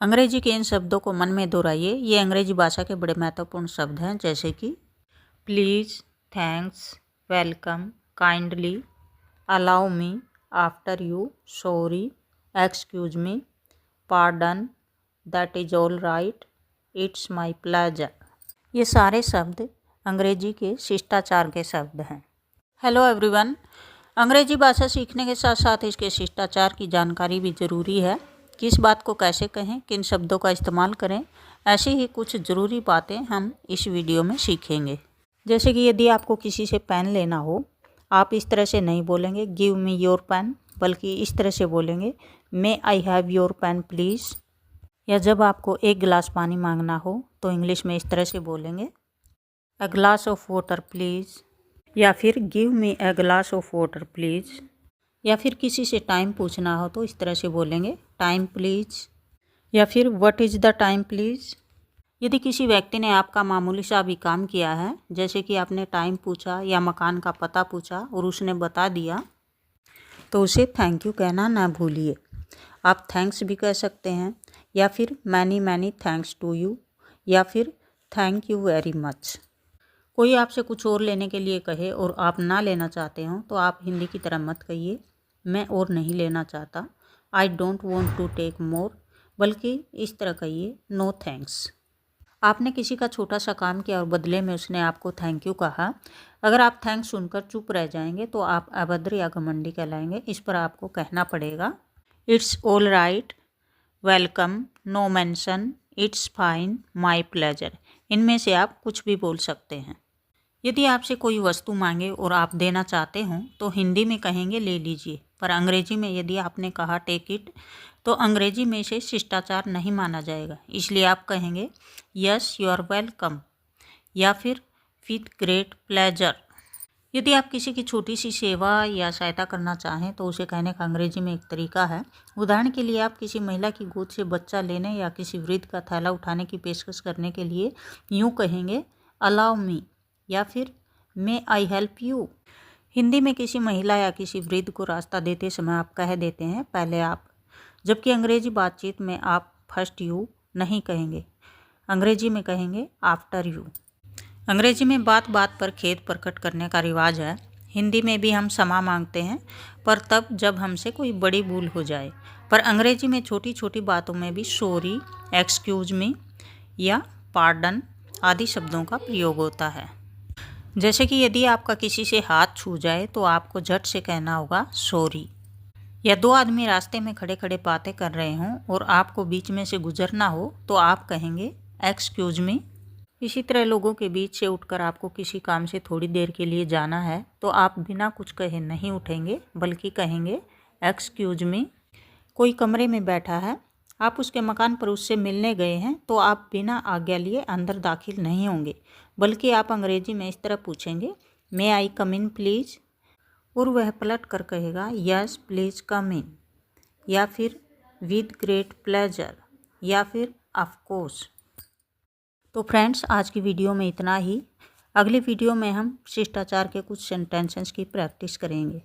अंग्रेजी के इन शब्दों को मन में दोहराइए। ये अंग्रेजी भाषा के बड़े महत्वपूर्ण शब्द हैं, जैसे कि please, thanks, welcome, kindly, allow me, after you, sorry, excuse me, pardon, that is all right, it's my pleasure. ये सारे शब्द अंग्रेजी के शिष्टाचार के शब्द हैं। Hello everyone. अंग्रेजी भाषा सीखने के साथ साथ इसके शिष्टाचार की जानकारी भी ज़रूरी है। किस बात को कैसे कहें, किन शब्दों का इस्तेमाल करें, ऐसी ही कुछ ज़रूरी बातें हम इस वीडियो में सीखेंगे। जैसे कि यदि आपको किसी से पेन लेना हो, आप इस तरह से नहीं बोलेंगे गिव मी योर पेन, बल्कि इस तरह से बोलेंगे may I have your pen please. या जब आपको एक गिलास पानी मांगना हो तो इंग्लिश में इस तरह से बोलेंगे a glass of water please, या फिर give me a glass of water please. या फिर किसी से टाइम पूछना हो तो इस तरह से बोलेंगे टाइम प्लीज़, या फिर what is the time please. यदि किसी व्यक्ति ने आपका मामूली सा भी काम किया है, जैसे कि आपने टाइम पूछा या मकान का पता पूछा और उसने बता दिया, तो उसे थैंक यू कहना ना भूलिए। आप थैंक्स भी कह सकते हैं, या फिर many many thanks to you, या फिर थैंक यू वेरी मच। कोई आपसे कुछ और लेने के लिए कहे और आप ना लेना चाहते हो तो आप हिंदी की तरह मत कहिए मैं और नहीं लेना चाहता, I don't want to take more, बल्कि इस तरह कहिए नो थैंक्स। आपने किसी का छोटा सा काम किया और बदले में उसने आपको थैंक यू कहा। अगर आप थैंक्स सुनकर चुप रह जाएंगे तो आप अभद्र या घमंडी कहलाएंगे। इस पर आपको कहना पड़ेगा it's all right, welcome, no mention, it's fine, my pleasure. इनमें से आप कुछ भी बोल सकते हैं। यदि आपसे कोई वस्तु मांगे और आप देना चाहते हों तो हिंदी में कहेंगे ले लीजिए, पर अंग्रेजी में यदि आपने कहा टेक इट तो अंग्रेजी में इसे शिष्टाचार नहीं माना जाएगा। इसलिए आप कहेंगे यस यू आर वेलकम, या फिर विथ ग्रेट प्लेजर। यदि आप किसी की छोटी सी सेवा या सहायता करना चाहें तो उसे कहने का अंग्रेजी में एक तरीका है। उदाहरण के लिए आप किसी महिला की गोद से बच्चा लेने या किसी वृद्ध का थैला उठाने की पेशकश करने के लिए यूँ कहेंगे अलाउ मी, या फिर मे आई हेल्प यू। हिंदी में किसी महिला या किसी वृद्ध को रास्ता देते समय आप कह देते हैं पहले आप, जबकि अंग्रेजी बातचीत में आप फर्स्ट यू नहीं कहेंगे, अंग्रेजी में कहेंगे आफ्टर यू। अंग्रेजी में बात बात पर खेद प्रकट करने का रिवाज है। हिंदी में भी हम क्षमा मांगते हैं, पर तब जब हमसे कोई बड़ी भूल हो जाए। पर अंग्रेजी में छोटी छोटी बातों में भी सॉरी, एक्सक्यूज मी या पार्डन आदि शब्दों का प्रयोग होता है। जैसे कि यदि आपका किसी से हाथ छू जाए तो आपको झट से कहना होगा सॉरी। या दो आदमी रास्ते में खड़े खड़े बातें कर रहे हों और आपको बीच में से गुजरना हो तो आप कहेंगे एक्सक्यूज मी। इसी तरह लोगों के बीच से उठकर आपको किसी काम से थोड़ी देर के लिए जाना है तो आप बिना कुछ कहे नहीं उठेंगे, बल्कि कहेंगे एक्सक्यूज मी। कोई कमरे में बैठा है, आप उसके मकान पर उससे मिलने गए हैं तो आप बिना आज्ञा लिए अंदर दाखिल नहीं होंगे, बल्कि आप अंग्रेजी में इस तरह पूछेंगे मे आई कम इन प्लीज़, और वह पलट कर कहेगा यस प्लीज़ कम इन, या फिर विद ग्रेट प्लेजर, या फिर ऑफ कोर्स। तो फ्रेंड्स, आज की वीडियो में इतना ही। अगली वीडियो में हम शिष्टाचार के कुछ सेंटेंसेस की प्रैक्टिस करेंगे।